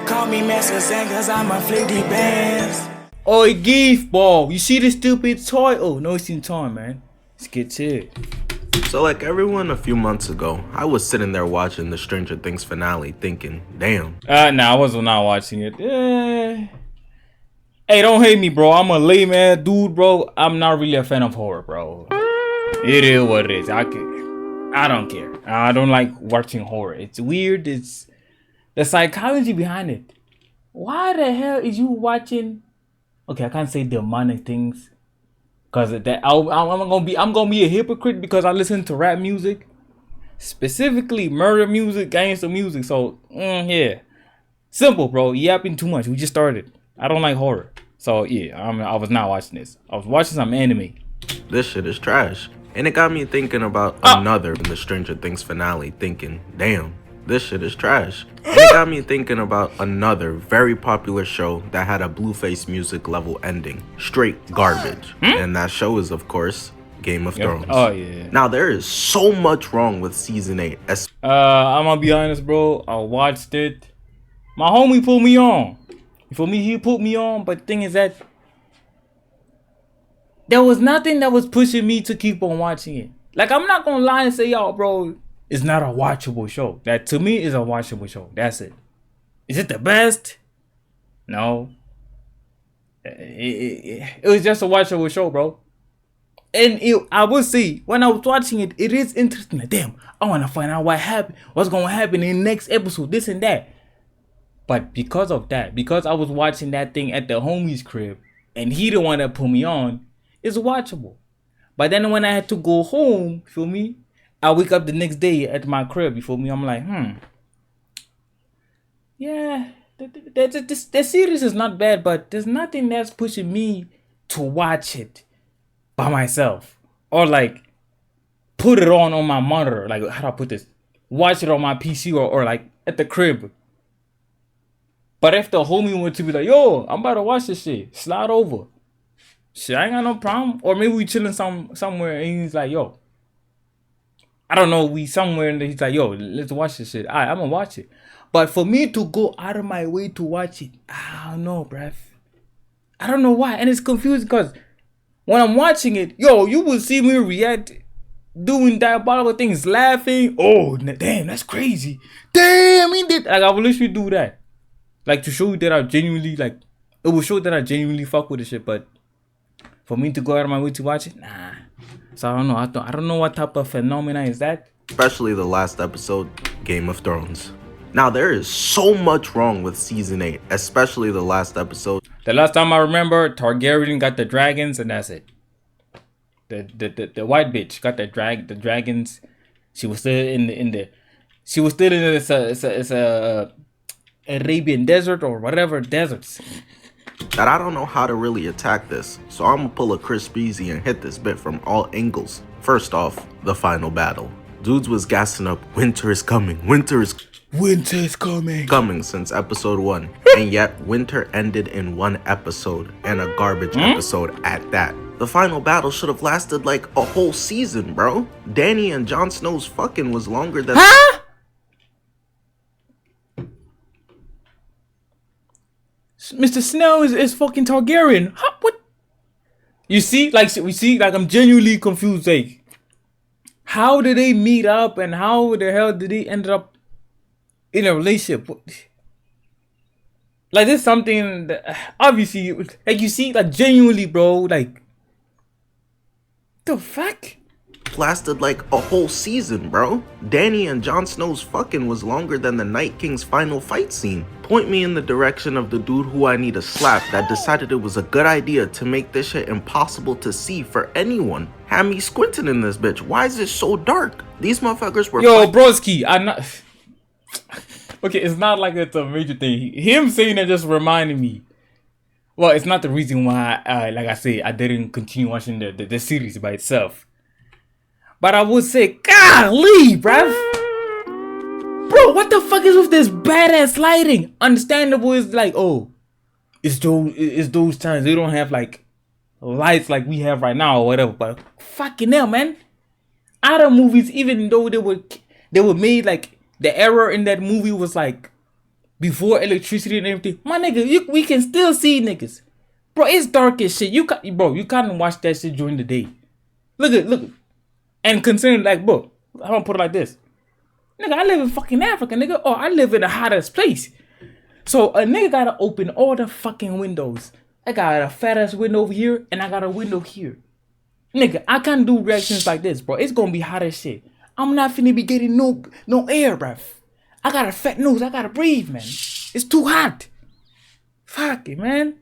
Call me Master Zen cause I'm a flicky bands. Oi, Geef, ball. You see this stupid toy? Oh, no, it's in time, man. Let's get to it. So like everyone a few months ago, I was sitting there watching the Stranger Things finale thinking, damn. Nah, I was not watching it. Hey, don't hate me, bro. I'm a lame ass dude, bro. I'm not really a fan of horror, bro. It is what it is. I don't care. I don't like watching horror. It's weird. It's the psychology behind it. Why the hell is you watching? Okay, I can't say demonic things, cause that I'm gonna be a hypocrite because I listen to rap music, specifically murder music, gangster music. So yeah, simple, bro. Yapping too much. We just started. I don't like horror, so yeah, I was not watching this. I was watching some anime. This shit is trash. And it got me thinking about another in the Stranger Things finale thinking, damn, this shit is trash. And it got me thinking about another very popular show that had a Blueface music level ending. Straight garbage. And that show is, of course, Game of Thrones. Oh yeah. Now, there is so much wrong with season 8. I'm gonna be honest, bro. I watched it. My homie put me on. For me, he put me on. But the thing is that there was nothing that was pushing me to keep on watching it. Like, I'm not gonna lie and say, y'all, bro, it's not a watchable show. That to me is a watchable show. That's it. Is it the best? No. It was just a watchable show, bro. And I will say, when I was watching it, it is interesting. Like, damn, I want to find out what happened. What's going to happen in the next episode, this and that. But because of that, because I was watching that thing at the homie's crib, and he the one that put me on, it's watchable. But then when I had to go home, feel me? I wake up the next day at my crib, you feel me? I'm like, yeah, the series is not bad, but there's nothing that's pushing me to watch it by myself. Or like, put it on my monitor. Like, how do I put this? Watch it on my PC or like at the crib. But if the homie went to be like, yo, I'm about to watch this shit, slide over. Shit, I ain't got no problem. Or maybe we chilling somewhere and he's like, yo, I don't know, we somewhere and he's like, yo, let's watch this shit. I'm gonna watch it. But for me to go out of my way to watch it, I don't know, bruv. I don't know why. And it's confusing because when I'm watching it, yo, you will see me react, doing diabolical things, laughing. Oh, damn, that's crazy. Damn, he did. Like, I will literally do that. Like, to show you that I genuinely, like, it will show that I genuinely fuck with the shit. But for me to go out of my way to watch it, nah. So I don't know. I don't know what type of phenomena is that. Especially the last episode, Game of Thrones. Now, there is so much wrong with season 8, especially the last episode. The last time I remember, Targaryen got the dragons, and that's it. The white bitch got the dragons. She was still in this Arabian desert or whatever deserts. That I don't know how to really attack this, so I'm gonna pull a Chris Beasy and hit this bit from all angles. First off, the final battle. Dudes was gassing up, winter is coming since episode 1, and yet winter ended in one episode, and a garbage episode at that. The final battle should have lasted like a whole season, bro. Dany and Jon Snow's fucking was longer than— Huh? Mr. Snow is fucking Targaryen. Huh? What? You see, like, I'm genuinely confused. Like, how did they meet up and how the hell did they end up in a relationship? Like, there's something that, obviously, like, you see, like, genuinely, bro, like, the fuck? Lasted like a whole season, bro. Dany and Jon Snow's fucking was longer than the Night King's final fight scene. Point me in the direction of the dude who I need to slap that decided it was a good idea to make this shit impossible to see for anyone. Had me squinting in this bitch. Why is it so dark? These motherfuckers were— Yo, broski, I'm not— Okay, it's not like it's a major thing. Him saying that just reminded me. Well, it's not the reason why, like I say, I didn't continue watching the series by itself. But I would say, golly, bruv. Bro, what the fuck is with this badass lighting? Understandable is like, oh, it's those times they don't have like lights like we have right now or whatever. But fucking hell, man. Other movies, even though they were made like, the error in that movie was like before electricity and everything, my nigga, we can still see niggas. Bro, it's dark as shit. You can't watch that shit during the day. Look. And considering, like, bro, I'm gonna put it like this. Nigga, I live in fucking Africa, nigga. Or I live in the hottest place. So a nigga gotta open all the fucking windows. I got a fat ass window over here, and I got a window here. Nigga, I can't do reactions like this, bro. It's gonna be hot as shit. I'm not finna be getting no air, bruv. I got a fat nose. I gotta breathe, man. It's too hot. Fuck it, man.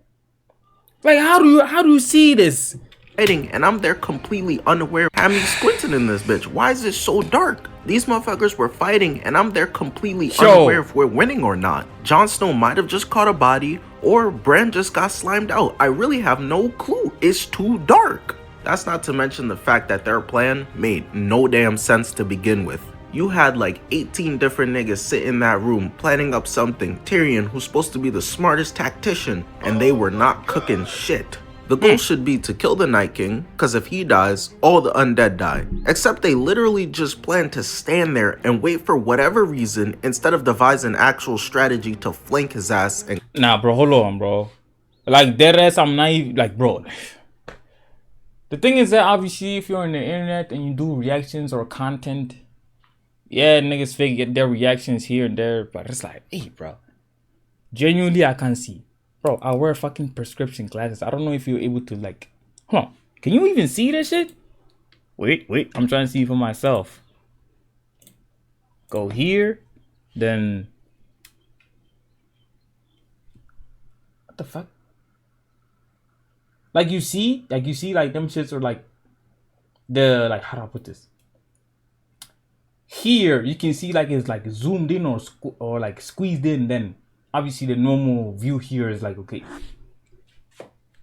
Like, how do you see this? And I'm there completely unaware. Have me squinting in this bitch. Why is it so dark? These motherfuckers were fighting, and I'm there completely unaware if we're winning or not. Jon Snow might have just caught a body, or Bran just got slimed out. I really have no clue. It's too dark. That's not to mention the fact that their plan made no damn sense to begin with. You had like 18 different niggas sit in that room planning up something. Tyrion, who's supposed to be the smartest tactician, and they were not cooking shit. The goal should be to kill the Night King, cause if he dies, all the undead die. Except they literally just plan to stand there and wait for whatever reason instead of devising actual strategy to flank his ass and— Nah, bro, hold on, bro. Like, dead ass, I'm naive. Like, bro. The thing is that obviously if you're on the internet and you do reactions or content, yeah, niggas fake get their reactions here and there, but it's like, hey, bro. Genuinely, I can't see. Bro, I wear fucking prescription glasses. I don't know if you're able to, like, hold on. Can you even see that shit? Wait. I'm trying to see for myself. Go here. Then. What the fuck? Like you see, like them shits are like like, how do I put this? Here, you can see like it's like zoomed in or like squeezed in, then obviously the normal view here is like, okay,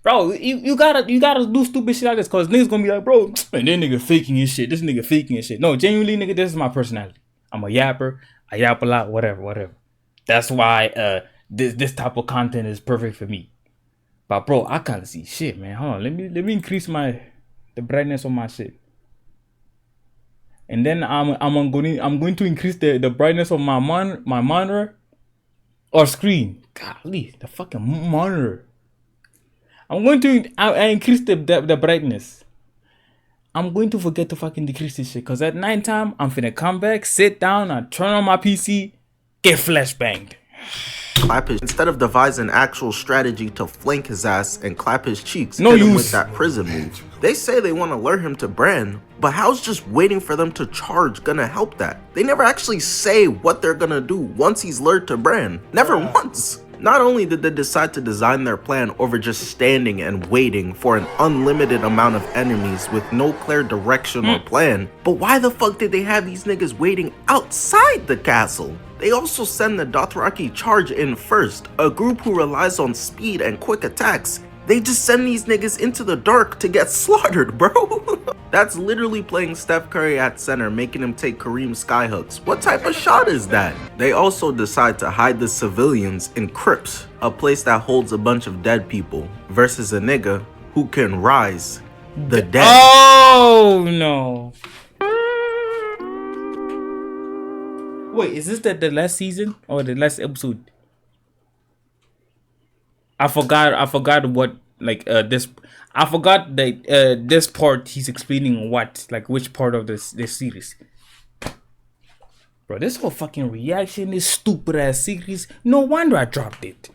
bro, you gotta do stupid shit like this, cause niggas gonna be like, bro, and then nigga faking his shit, this nigga faking his shit. No, genuinely, nigga, this is my personality. I'm a yapper, I yap a lot, whatever. That's why this type of content is perfect for me. But bro, I can't see shit, man. Hold on, let me increase the brightness of my shit. And then I'm going to increase the brightness of my monitor or screen. Golly, the fucking monitor. I'm going to increase the brightness. I'm going to forget to fucking decrease this shit, cause at nighttime I'm finna come back, sit down, and turn on my PC, get flashbanged. Clap his, instead of devising actual strategy to flank his ass and clap his cheeks, no hit use him with that prison move. They say they want to lure him to Bran, but how's just waiting for them to charge gonna help that? They never actually say what they're gonna do once he's lured to Bran. Never once. Not only did they decide to design their plan over just standing and waiting for an unlimited amount of enemies with no clear direction or plan, but why the fuck did they have these niggas waiting outside the castle? They also send the Dothraki charge in first, a group who relies on speed and quick attacks. They just send these niggas into the dark to get slaughtered, bro. That's literally playing Steph Curry at center, making him take Kareem skyhooks. What type of shot is that? They also decide to hide the civilians in crypts, a place that holds a bunch of dead people, versus a nigga who can rise the dead. Oh no. Wait, is this the last season or the last episode? I forgot what, like, this. I forgot that this part he's explaining what, like, which part of this series. Bro, this whole fucking reaction, this stupid ass series. No wonder I dropped it.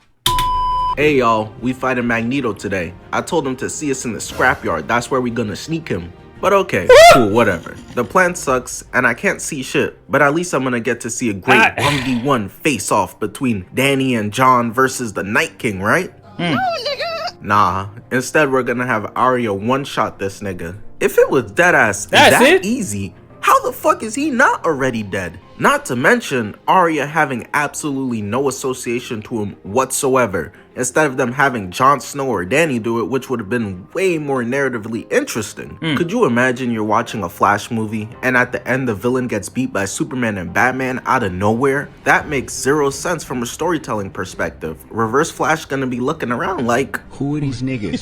Hey y'all, we fighting Magneto today. I told him to see us in the scrapyard. That's where we gonna sneak him. But okay, cool, whatever. The plan sucks, and I can't see shit, but at least I'm gonna get to see a great 1v1 face-off between Dany and Jon versus the Night King, right? No, nigga! Nah, instead we're gonna have Arya one-shot this nigga. If it was deadass that easy, how the fuck is he not already dead? Not to mention Arya having absolutely no association to him whatsoever, instead of them having Jon Snow or Dany do it, which would have been way more narratively interesting. Could you imagine you're watching a Flash movie and at the end the villain gets beat by Superman and Batman out of nowhere? That makes zero sense from a storytelling perspective. Reverse Flash gonna be looking around like, who are these niggas?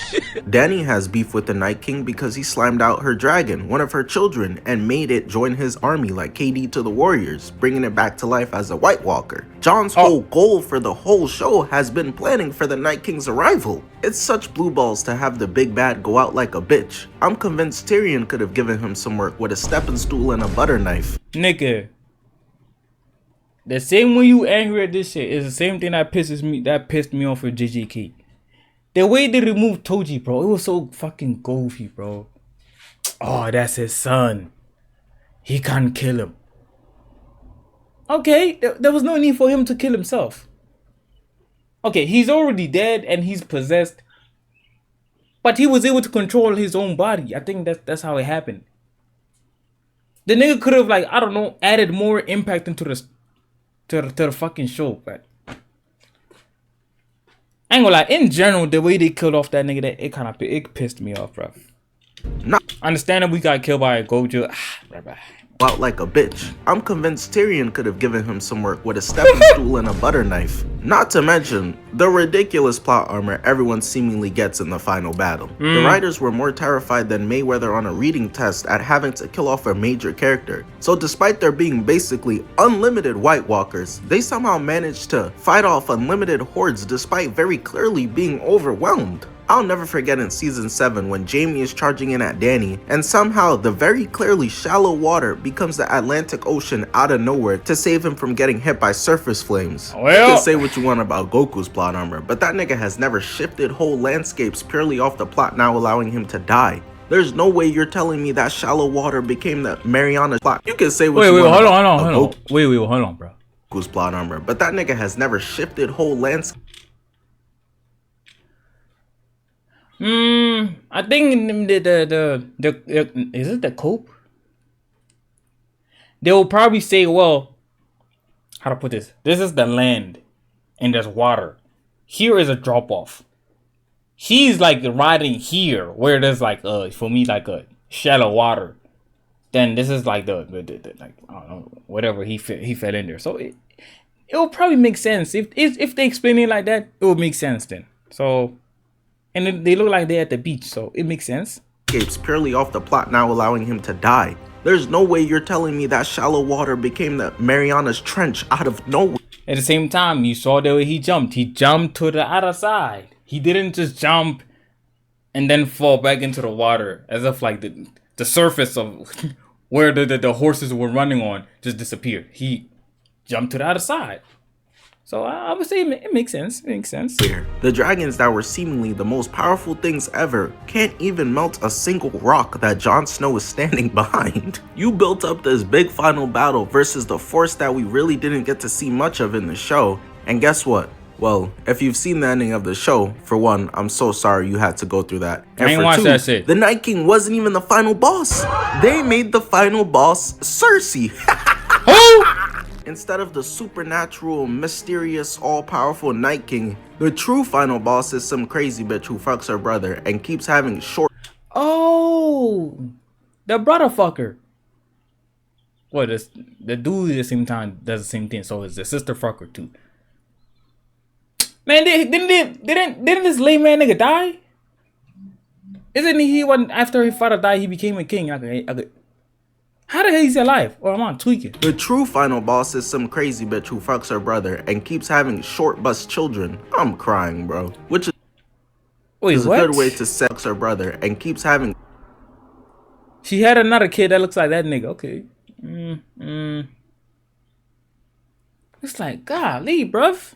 Dany has beef with the Night King because he slimed out her dragon, one of her children, and made it join his army like KD to the Warriors, bringing it back to life as a White Walker. Jon's whole goal for the whole show has been planning for the Night King's arrival. It's such blue balls to have the big bad go out like a bitch. I'm convinced Tyrion could have given him some work with a stepping stool and a butter knife. Nigga, the same way you angry at this shit is the same thing that pissed me off with JJK. The way they removed Toji, bro, it was so fucking goofy, bro. Oh, that's his son. He can't kill him. Okay, there was no need for him to kill himself. Okay, he's already dead and he's possessed. But he was able to control his own body. I think that's how it happened. The nigga could have, like, I don't know, added more impact into the fucking show, but I ain't gonna lie, in general, the way they killed off that nigga, it pissed me off, bro. Understandably, we got killed by a Gojo. Out like a bitch. I'm convinced Tyrion could have given him some work with a stepping stool and a butter knife. Not to mention the ridiculous plot armor everyone seemingly gets in the final battle. The writers were more terrified than Mayweather on a reading test at having to kill off a major character. So despite there being basically unlimited White Walkers, they somehow managed to fight off unlimited hordes despite very clearly being overwhelmed. I'll never forget in season 7 when Jaime is charging in at Dany and somehow the very clearly shallow water becomes the Atlantic Ocean out of nowhere to save him from getting hit by surface flames. You can say what you want about Goku's plot armor, but that nigga has never shifted whole landscapes purely off the plot now allowing him to die. There's no way you're telling me that shallow water became the Mariana plot. You can say what you want about hold on, bro. Goku's plot armor, but that nigga has never shifted whole landscapes. I think the is it the cope? They will probably say, well, how to put this? This is the land, and there's water. Here is a drop off. He's like riding here, where there's like for me like a shallow water. Then this is like the like I don't know, whatever he fell in there. So it will probably make sense if they explain it like that. It will make sense then. So. And they look like they're at the beach, so it makes sense. Escapes purely off the plot now allowing him to die. There's no way you're telling me that shallow water became the Mariana's Trench out of nowhere. At the same time, you saw the way he jumped. He jumped to the other side. He didn't just jump and then fall back into the water as if like the surface of where the horses were running on just disappeared. He jumped to the other side. So I would say it makes sense. It makes sense. The dragons that were seemingly the most powerful things ever can't even melt a single rock that Jon Snow is standing behind. You built up this big final battle versus the force that we really didn't get to see much of in the show. And guess what? Well, if you've seen the ending of the show, for one, I'm so sorry you had to go through that. And I ain't for watched two, that shit. The Night King wasn't even the final boss. They made the final boss Cersei. Who? Instead of the supernatural, mysterious, all-powerful Night King, the true final boss is some crazy bitch who fucks her brother and keeps having short— Oh, the brother fucker. What is the dude at the same time does the same thing? So is the sister fucker too. Man, didn't this lame man nigga die? Isn't he one after his father died? He became a king. How the hell is he alive? Or am I tweaking? The true final boss is some crazy bitch who fucks her brother and keeps having short bus children. I'm crying, bro. Which is a good way to sex her brother and keeps having— She had another kid that looks like that nigga. Okay. It's like, golly, bruv.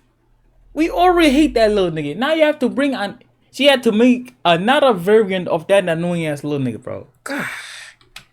We already hate that little nigga. Now you have to bring on— She had to make another variant of that annoying ass little nigga, bro. God.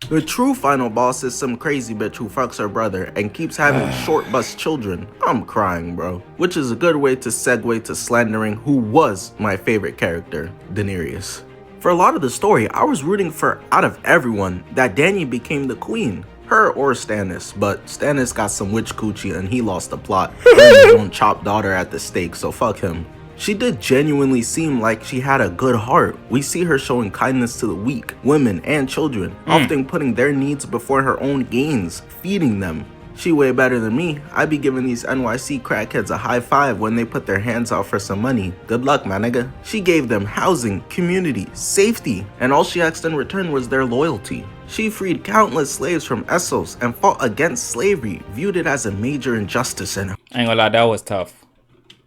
The true final boss is some crazy bitch who fucks her brother and keeps having short bus children. I'm crying, bro. Which is a good way to segue to slandering who was my favorite character, Daenerys. For a lot of the story, I was rooting for, out of everyone, that Dany became the queen. Her or Stannis, but Stannis got some witch coochie and he lost the plot. His own chopped daughter at the stake, so fuck him. She did genuinely seem like she had a good heart. We see her showing kindness to the weak, women, and children, often putting their needs before her own gains, feeding them. She way better than me. I be giving these NYC crackheads a high five when they put their hands out for some money. Good luck, my nigga. She gave them housing, community, safety, and all she asked in return was their loyalty. She freed countless slaves from Essos and fought against slavery, viewed it as a major injustice in her. I ain't gonna lie, that was tough.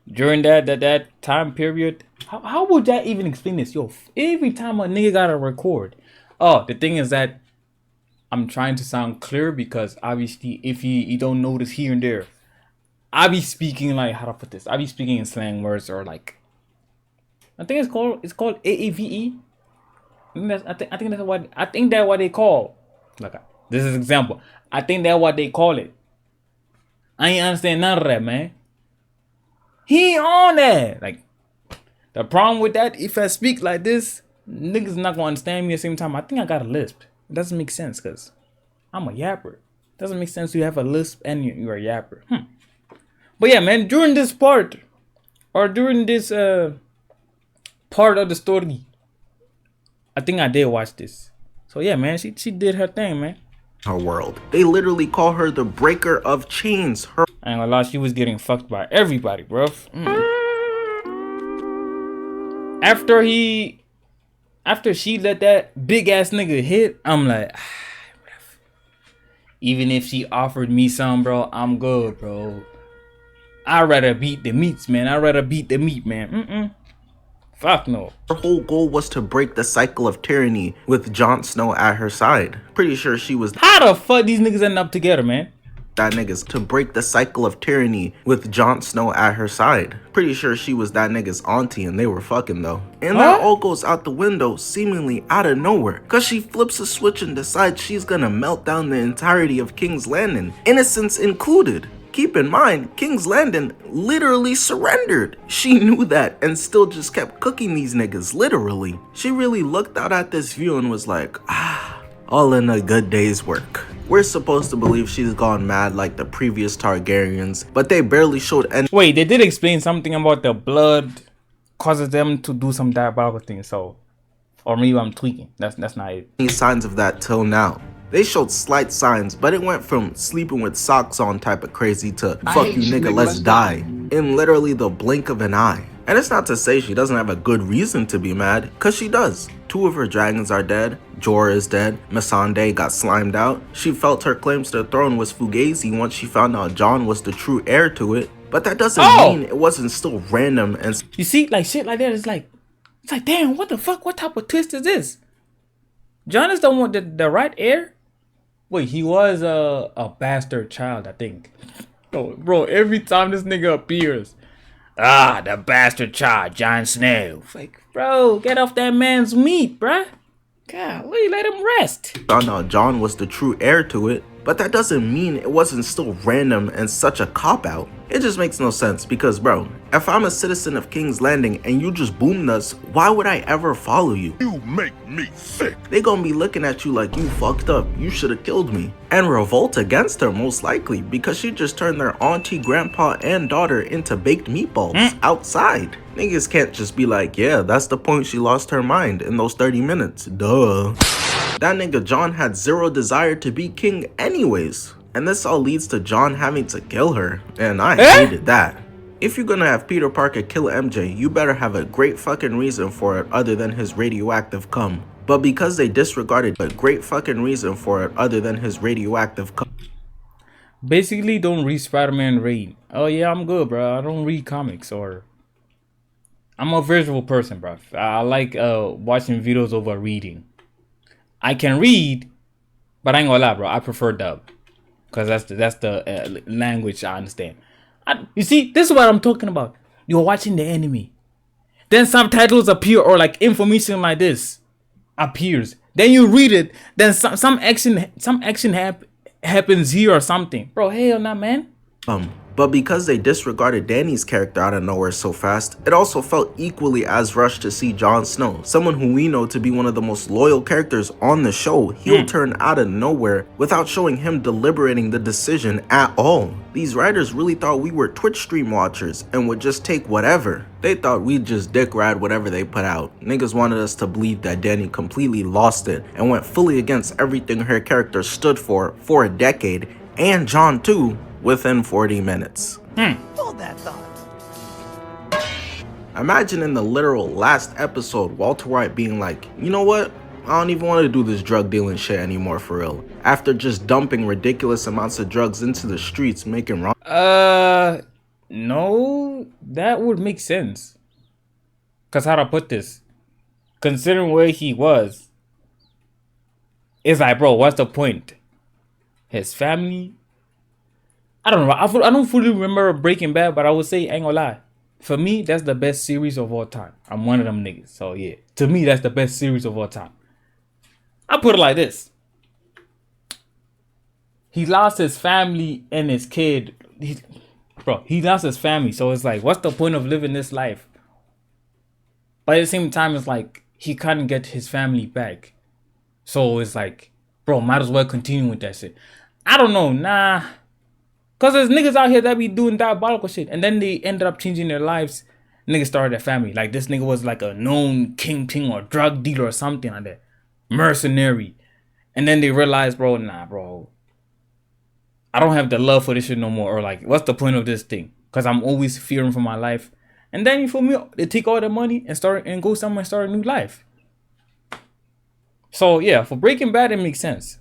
During that time period, how would that even explain this? Yo, every time a nigga gotta record. Oh, the thing is that I'm trying to sound clear because obviously if you don't notice here and there, I be speaking like, how to put this? I be speaking in slang words or like, I think it's called AAVE. I think that's what they call. Like, this is an example. I think that's what they call it. I ain't understand none of that, man. He ain't on that. Like, the problem with that, if I speak like this, niggas not gonna understand me at the same time. I think I got a lisp. It doesn't make sense because I'm a yapper. It doesn't make sense you have a lisp and you're a yapper. But yeah, man, during this part, or during this part of the story, I think I did watch this. So yeah, man, she did her thing, man. Her world. They literally call her the breaker of chains. Her I ain't gonna lie, she was getting fucked by everybody, bro. After she let that big ass nigga hit, I'm like, even if she offered me some, bro, I'm good, bro. I'd rather beat the meats, man. I'd rather beat the meat, man. Fuck no. Her whole goal was to break the cycle of tyranny with Jon Snow at her side. Pretty sure she was How the fuck these niggas end up together, man? that nigga's to break the cycle of tyranny with Jon Snow at her side. Pretty sure she was that nigga's auntie and they were fucking though. And that all goes out the window seemingly out of nowhere, cause she flips a switch and decides she's gonna melt down the entirety of King's Landing, innocents included. Keep in mind, King's Landing literally surrendered. She knew that and still just kept cooking these niggas, literally. She really looked out at this view and was like, all in a good day's work. We're supposed to believe she's gone mad like the previous Targaryens, but they barely showed any— Wait, they did explain something about the blood causes them to do some diabolical thing, so, or maybe I'm tweaking. That's not it. any signs of that till now. They showed slight signs, but it went from sleeping with socks on type of crazy to fuck you nigga, let's die, in literally the blink of an eye. And it's not to say she doesn't have a good reason to be mad, cause she does. 2 of her dragons are dead, Jorah is dead, Missandei got slimed out. She felt her claims to the throne was fugazi once she found out Jon was the true heir to it, but that doesn't mean it wasn't still random and— You see, like shit like that, it's like damn, what the fuck, what type of twist is this? Jon is the one, the right heir? Wait, he was a bastard child, I think. Oh, bro, every time this nigga appears, the bastard child, Jon Snow. Like, bro, get off that man's meat, bruh. Golly, let him rest. found out Jon was the true heir to it, but that doesn't mean it wasn't still random and such a cop-out. It just makes no sense because, bro, if I'm a citizen of King's Landing and you just boomed us, why would I ever follow you? You make me sick. They gonna be looking at you like you fucked up, you should have killed me, and revolt against her most likely because she just turned their auntie, grandpa, and daughter into baked meatballs outside. Niggas can't just be like, yeah, that's the point she lost her mind in those 30 minutes, duh. That nigga Jon had zero desire to be king anyways. And this all leads to Jon having to kill her, and I hated that. If you're gonna have Peter Parker kill MJ, you better have a great fucking reason for it other than his radioactive cum. But because they disregarded a great fucking reason for it other than his radioactive cum. Basically, don't read Spider-Man Raid. Oh yeah, I'm good, bro. I don't read comics, or I'm a visual person, bro. I like watching videos over reading. I can read, but I ain't gonna lie, bro. I prefer dub. Because that's the language I understand. You see, this is what I'm talking about. You're watching the enemy. Then subtitles appear, or like information like this appears. Then you read it. Then some action happens here or something. Bro, hell nah, man. But because they disregarded Dany's character out of nowhere so fast, it also felt equally as rushed to see Jon Snow, someone who we know to be one of the most loyal characters on the show, heel turn out of nowhere without showing him deliberating the decision at all. These writers really thought we were Twitch stream watchers and would just take whatever. They thought we'd just dick ride whatever they put out. Niggas wanted us to believe that Dany completely lost it and went fully against everything her character stood for a decade, and Jon too, within 40 minutes. Hold that thought. Imagine in the literal last episode, Walter White being like, you know what? I don't even want to do this drug dealing shit anymore for real. After just dumping ridiculous amounts of drugs into the streets, making wrong. No, that would make sense. Cause how to put this? Considering where he was, it's like, bro, what's the point? His family? I don't know. I don't fully remember Breaking Bad, but I would say, ain't gonna lie. For me, that's the best series of all time. I'm one of them niggas. So yeah, to me, that's the best series of all time. I put it like this. He lost his family and his kid. He lost his family. So it's like, what's the point of living this life? But at the same time, it's like, he couldn't get his family back. So it's like, bro, might as well continue with that shit. I don't know, nah. Cause there's niggas out here that be doing diabolical shit. And then they ended up changing their lives. Niggas started a family. Like this nigga was like a known kingpin or drug dealer or something like that. Mercenary. And then they realized, bro, nah, bro. I don't have the love for this shit no more. Or like, what's the point of this thing? Cause I'm always fearing for my life. And then for me, they take all the money and go somewhere and start a new life. So yeah, for Breaking Bad, it makes sense.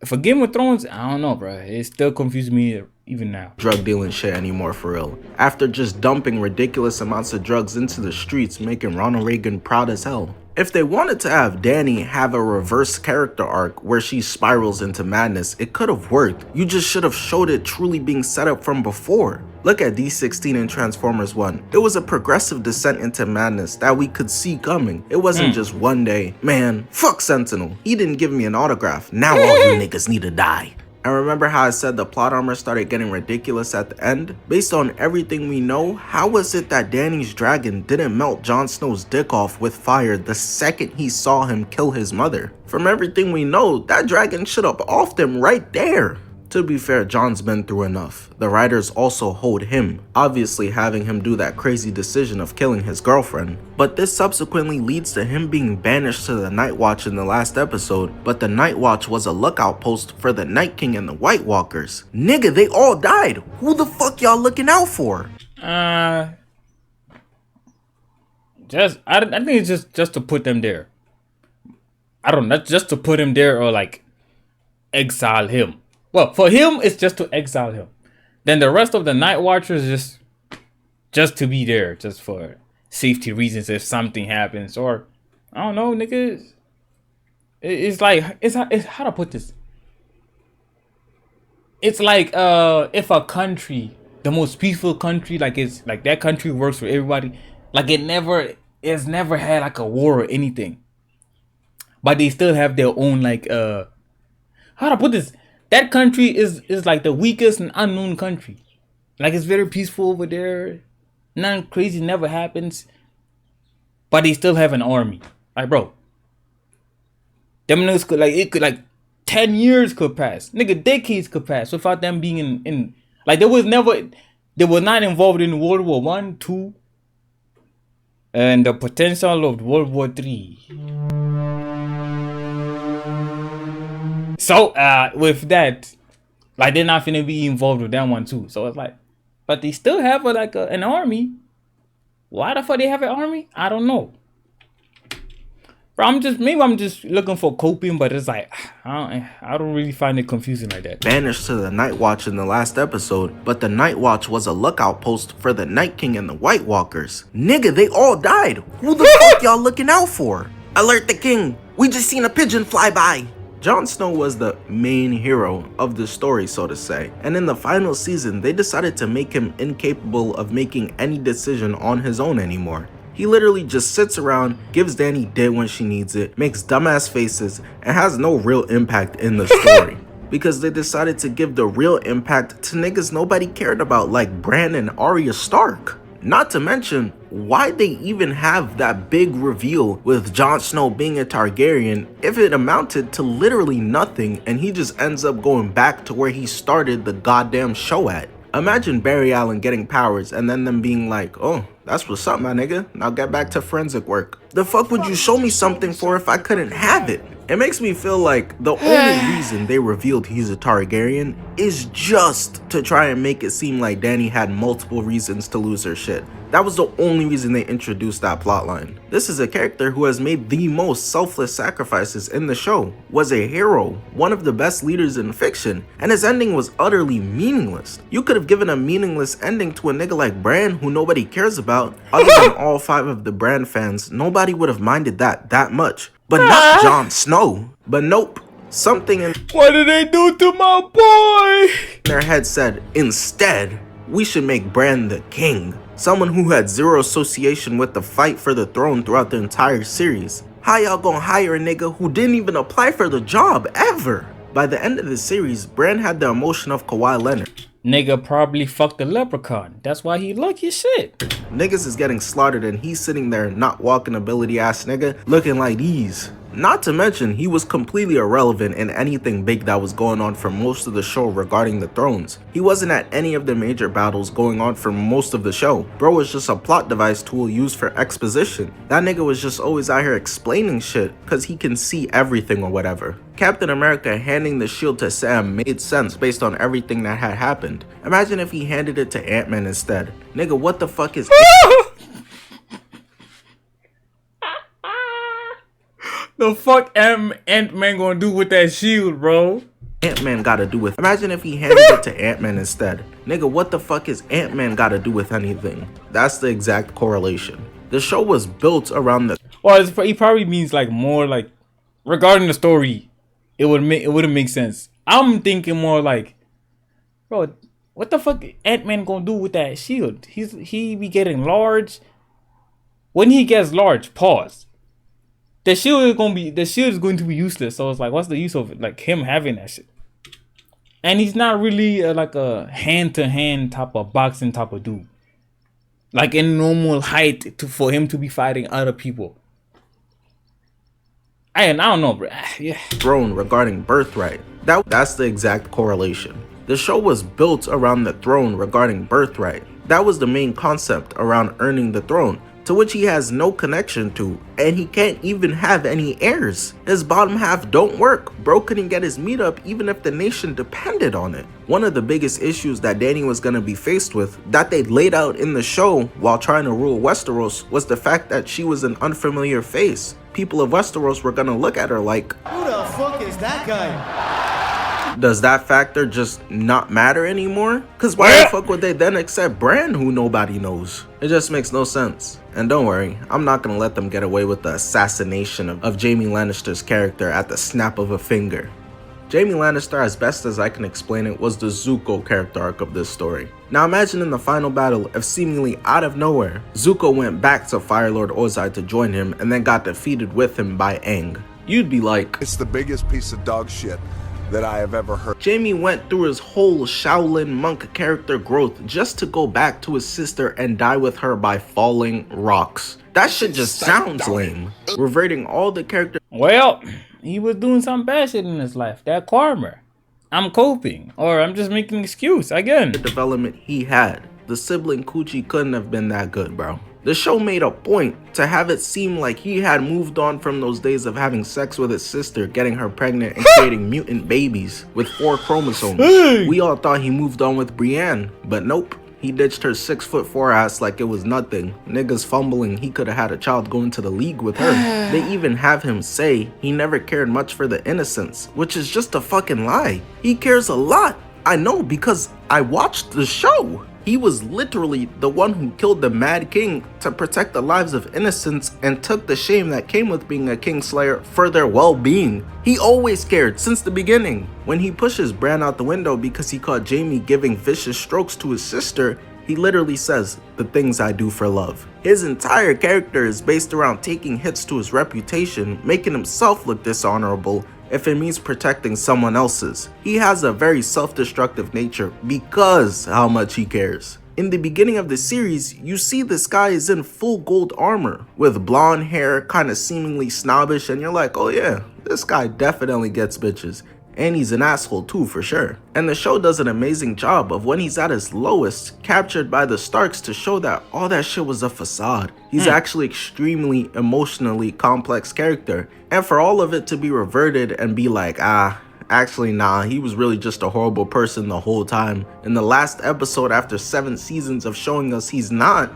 For Game of Thrones, I don't know, bro. It still confuses me even now. Drug dealing shit anymore for real. After just dumping ridiculous amounts of drugs into the streets, making Ronald Reagan proud as hell. If they wanted to have Dany have a reverse character arc where she spirals into madness, it could have worked. You just should have showed it truly being set up from before. Look at D16 in Transformers 1. It was a progressive descent into madness that we could see coming. It wasn't just one day, man, fuck Sentinel. He didn't give me an autograph. Now all you niggas need to die. And remember how I said the plot armor started getting ridiculous at the end? Based on everything we know, how was it that Dany's dragon didn't melt Jon Snow's dick off with fire the second he saw him kill his mother? From everything we know, that dragon should have offed him right there. To be fair, Jon's been through enough. The writers also hold him, obviously having him do that crazy decision of killing his girlfriend. But this subsequently leads to him being banished to the Night Watch in the last episode, but the Night Watch was a lookout post for the Night King and the White Walkers. Nigga, they all died. Who the fuck y'all looking out for? I think it's just to put them there. I don't know, just to put him there or like exile him. Well, for him, it's just to exile him. Then the rest of the Night Watchers just to be there, just for safety reasons if something happens. Or, I don't know, nigga. It's like, it's how to put this? It's like, if a country, the most peaceful country, like it's like that country works for everybody. Like it's never had like a war or anything. But they still have their own like, how to put this? That country is like the weakest and unknown country. Like it's very peaceful over there. Nothing crazy never happens. But they still have an army. Like bro. Them niggas could 10 years could pass. Nigga, decades could pass without them being in like they were not involved in World War 1, 2, and the potential of World War 3. So, with that, like, they're not finna be involved with that one, too. So, it's like, but they still have, an army. Why the fuck they have an army? I don't know. Bro, maybe I'm just looking for coping, but it's like, I don't really find it confusing like that. Banished to the Night Watch in the last episode, but the Night Watch was a lookout post for the Night King and the White Walkers. Nigga, they all died. Who the fuck y'all looking out for? Alert the king. We just seen a pigeon fly by. Jon Snow was the main hero of the story, so to say, and in the final season, they decided to make him incapable of making any decision on his own anymore. He literally just sits around, gives Dany dick when she needs it, makes dumbass faces, and has no real impact in the story. because they decided to give the real impact to niggas nobody cared about like Bran and Arya Stark. Not to mention, why'd they even have that big reveal with Jon Snow being a Targaryen if it amounted to literally nothing and he just ends up going back to where he started the goddamn show at? Imagine Barry Allen getting powers and then them being like, oh, that's what's up, my nigga. Now get back to forensic work. The fuck would you show me something for if I couldn't have it? It makes me feel like the only reason they revealed he's a Targaryen is just to try and make it seem like Dany had multiple reasons to lose her shit. That was the only reason they introduced that plotline. This is a character who has made the most selfless sacrifices in the show, was a hero, one of the best leaders in fiction, and his ending was utterly meaningless. You could have given a meaningless ending to a nigga like Bran who nobody cares about. Other than all 5 of the Bran fans, nobody would have minded that much. But not Jon Snow. But nope. Something in What did they do to my boy? their head said, instead, we should make Bran the king. Someone who had zero association with the fight for the throne throughout the entire series. How y'all gonna hire a nigga who didn't even apply for the job ever? By the end of the series, Bran had the emotion of Kawhi Leonard. Nigga probably fucked a leprechaun. That's why he lucky as shit. Niggas is getting slaughtered and he's sitting there not walking ability ass nigga looking like these. Not to mention, he was completely irrelevant in anything big that was going on for most of the show regarding the thrones. He wasn't at any of the major battles going on for most of the show. Bro was just a plot device tool used for exposition. That nigga was just always out here explaining shit cause he can see everything or whatever. Captain America handing the shield to Sam made sense based on everything that had happened. Imagine if he handed it to Ant-Man instead. Nigga, what the fuck is The fuck Ant-Man gonna do with that shield, bro? Ant-Man gotta do with? Imagine if he handed it to Ant-Man instead. Nigga, what the fuck is Ant-Man gotta do with anything? That's the exact correlation. The show was built around the... Well, he probably means like more like regarding the story. It wouldn't make sense. I'm thinking more like, bro, what the fuck Ant-Man gonna do with that shield? He be getting large. When he gets large, pause. The shield is going to be useless. So it's like, what's the use of it? Like him having that shit. And he's not really like a hand-to-hand type of boxing type of dude. Like in normal height for him to be fighting other people. I don't know, bro. Yeah. Throne regarding birthright. That's the exact correlation. The show was built around the throne regarding birthright. That was the main concept around earning the throne, to which he has no connection to, and he can't even have any heirs. His bottom half don't work. Bro couldn't get his meat up even if the nation depended on it. One of the biggest issues that Dany was gonna be faced with, that they laid out in the show while trying to rule Westeros, was the fact that she was an unfamiliar face. People of Westeros were gonna look at her like, who the fuck is that guy? Does that factor just not matter anymore? Cause why the fuck would they then accept Bran who nobody knows? It just makes no sense. And don't worry, I'm not gonna let them get away with the assassination of Jaime Lannister's character at the snap of a finger. Jaime Lannister, as best as I can explain it, was the Zuko character arc of this story. Now imagine in the final battle, if seemingly out of nowhere, Zuko went back to Fire Lord Ozai to join him and then got defeated with him by Aang. You'd be like, it's the biggest piece of dog shit that I have ever heard. Jaime went through his whole Shaolin monk character growth just to go back to his sister and die with her by falling rocks. That shit just sounds lame. Reverting all the character... Well, he was doing some bad shit in his life. That karma. I'm coping. Or I'm just making an excuse again. The development he had. The sibling coochie couldn't have been that good, bro. The show made a point to have it seem like he had moved on from those days of having sex with his sister, getting her pregnant, and creating mutant babies with 4 chromosomes. We all thought he moved on with Brienne, but nope. He ditched her 6'4" ass like it was nothing. Niggas fumbling he could have had a child going to the league with her. They even have him say he never cared much for the innocents, which is just a fucking lie. He cares a lot. I know because I watched the show. He was literally the one who killed the Mad King to protect the lives of innocents and took the shame that came with being a Kingslayer for their well-being. He always cared since the beginning. When he pushes Bran out the window because he caught Jaime giving vicious strokes to his sister, he literally says, "The things I do for love." His entire character is based around taking hits to his reputation, making himself look dishonorable, if it means protecting someone else's. He has a very self-destructive nature because how much he cares. In the beginning of the series, you see this guy is in full gold armor with blonde hair, kind of seemingly snobbish, and you're like, oh yeah, this guy definitely gets bitches. And he's an asshole too, for sure. And the show does an amazing job of when he's at his lowest, captured by the Starks, to show that all that shit was a facade. He's actually extremely emotionally complex character. And for all of it to be reverted and be like, actually nah, he was really just a horrible person the whole time. In the last episode after 7 seasons of showing us he's not,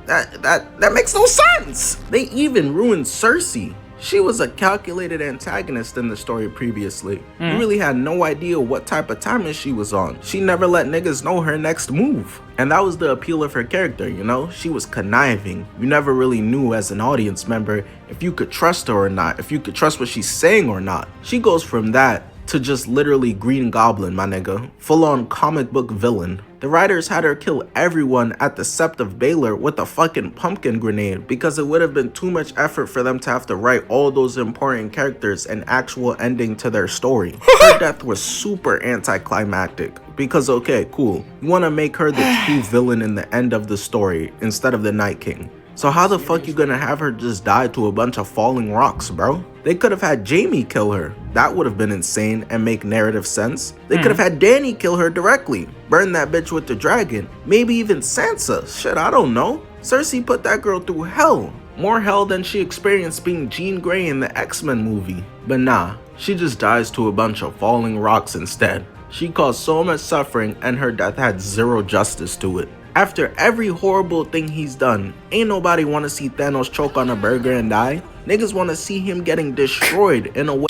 that makes no sense. They even ruined Cersei. She was a calculated antagonist in the story previously. You really had no idea what type of timing she was on. She never let niggas know her next move. And that was the appeal of her character, you know? She was conniving. You never really knew as an audience member if you could trust her or not, if you could trust what she's saying or not. She goes from that to just literally Green Goblin, my nigga. Full on comic book villain. The writers had her kill everyone at the Sept of Baelor with a fucking pumpkin grenade because it would have been too much effort for them to have to write all those important characters an actual ending to their story. Her death was super anticlimactic because okay, cool. You want to make her the true villain in the end of the story instead of the Night King. So how the fuck you gonna have her just die to a bunch of falling rocks, bro? They could have had Jaime kill her. That would have been insane and make narrative sense. They could have had Dany kill her directly. Burn that bitch with the dragon. Maybe even Sansa. Shit, I don't know. Cersei put that girl through hell. More hell than she experienced being Jean Grey in the X-Men movie. But nah, she just dies to a bunch of falling rocks instead. She caused so much suffering and her death had zero justice to it. After every horrible thing he's done, ain't nobody want to see Thanos choke on a burger and die. Niggas want to see him getting destroyed in a way.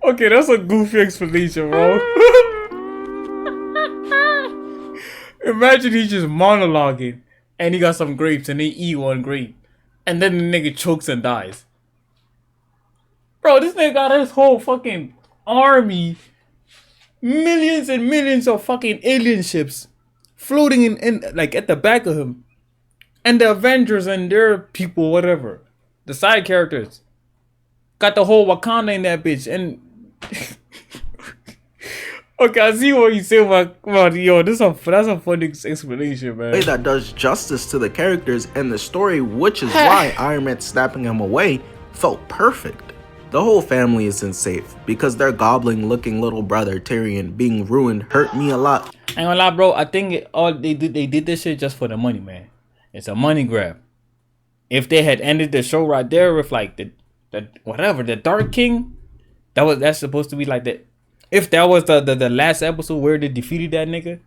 Okay, that's a goofy explanation, bro. Imagine he's just monologuing and he got some grapes and they eat one grape and then the nigga chokes and dies. Bro, this nigga got his whole fucking army, millions and millions of fucking alien ships floating in like at the back of him, and the Avengers and their people, whatever, the side characters, got the whole Wakanda in that bitch. And okay, I see what you say about yo. That's a funny explanation, man. Way that does justice to the characters and the story, which is why Iron Man snapping him away felt perfect. The whole family isn't safe because their goblin-looking little brother Tyrion being ruined hurt me a lot. I ain't gonna lie, bro. I think they did this shit just for the money, man. It's a money grab. If they had ended the show right there with like the Dark King, that's supposed to be like that. If that was the last episode where they defeated that nigga,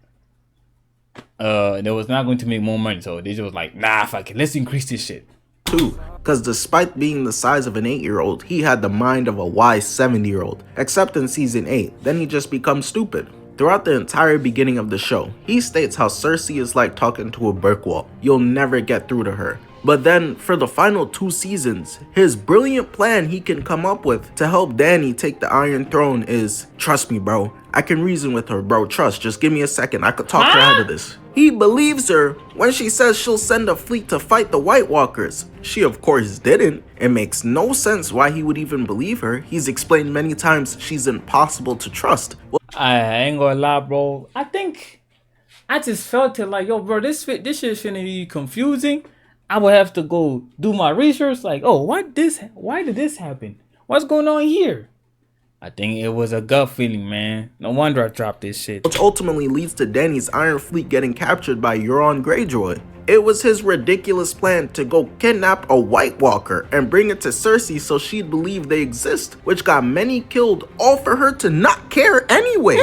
there was not going to make more money. So they just was like, nah, fuck it, let's increase this shit. Too, because despite being the size of an 8-year-old, he had the mind of a wise 70-year-old, except in season 8, then he just becomes stupid. Throughout the entire beginning of the show, he states how Cersei is like talking to a brick wall. You'll never get through to her. But then, for the final 2 seasons, his brilliant plan he can come up with to help Dany take the Iron Throne is, trust me bro, I can reason with her bro, trust, just give me a second, I could talk her out of this. He believes her when she says she'll send a fleet to fight the White Walkers. She of course didn't. It makes no sense why he would even believe her. He's explained many times she's impossible to trust. I ain't gonna lie, bro. I think I just felt it like, yo, bro, this shit finna be confusing. I would have to go do my research. Like, oh, why did this happen? What's going on here? I think it was a gut feeling, man. No wonder I dropped this shit. Which ultimately leads to Dany's Iron Fleet getting captured by Euron Greyjoy. It was his ridiculous plan to go kidnap a White Walker and bring it to Cersei so she'd believe they exist, which got many killed, all for her to not care anyways.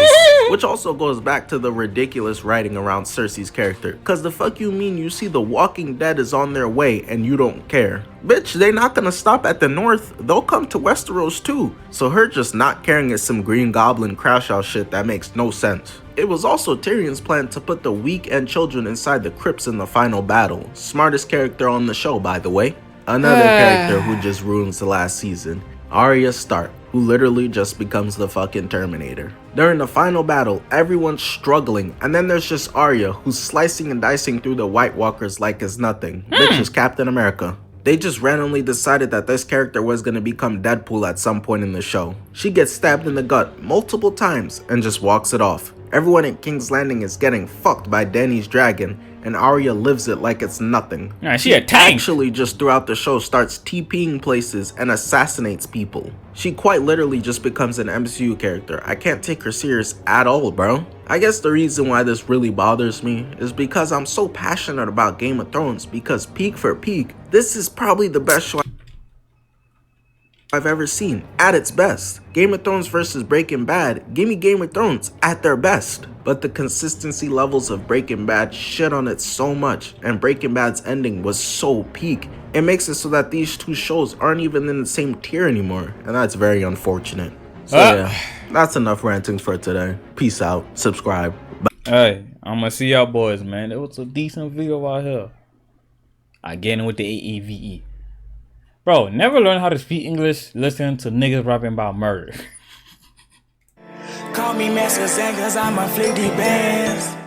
Which also goes back to the ridiculous writing around Cersei's character. Cause the fuck you mean you see the Walking Dead is on their way and you don't care? Bitch, they're not gonna stop at the north, they'll come to Westeros too. So her just not caring is some Green Goblin crash out shit that makes no sense. It was also Tyrion's plan to put the weak and children inside the crypts in the final battle. Smartest character on the show, by the way. Another character who just ruins the last season. Arya Stark, who literally just becomes the fucking Terminator. During the final battle, everyone's struggling, and then there's just Arya, who's slicing and dicing through the White Walkers like it's nothing. Bitch is Captain America. They just randomly decided that this character was gonna become Deadpool at some point in the show. She gets stabbed in the gut multiple times and just walks it off. Everyone in King's Landing is getting fucked by Danny's dragon, and Arya lives it like it's nothing. Nah, she a tank. Actually just throughout the show starts TPing places and assassinates people. She quite literally just becomes an MCU character. I can't take her serious at all, bro. I guess the reason why this really bothers me is because I'm so passionate about Game of Thrones, because peak for peak, this is probably the best show I've ever seen, at its best. Game of Thrones versus Breaking Bad, give me Game of Thrones at their best. But the consistency levels of Breaking Bad shit on it so much, and Breaking Bad's ending was so peak. It makes it so that these two shows aren't even in the same tier anymore, and that's very unfortunate. So yeah, that's enough rantings for today. Peace out, subscribe. Hey, I'ma see y'all boys, man. It was a decent video out here. Again with the AAVE. Bro, never learn how to speak English listening to niggas rapping about murder. Call me Master Zen, cause I'm a 50 bands.